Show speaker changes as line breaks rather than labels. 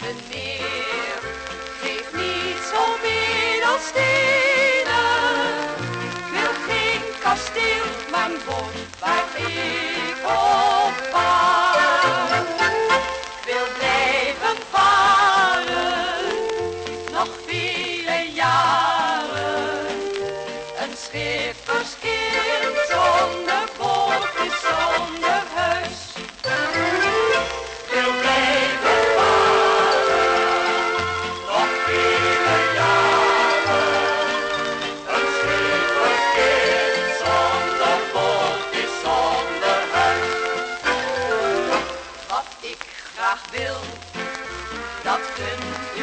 meneer, geef niets op edelstenen. Ik wil geen kasteel, maar een boot waar ik op vaar. Ik wil blijven varen, nog vele jaren. Een schipperskind zonder boot is zonder huis. Wil blijven varen, nog vele jaren. Een schipperskind zonder boot is zonder huis. Wat ik graag wil, dat kunt u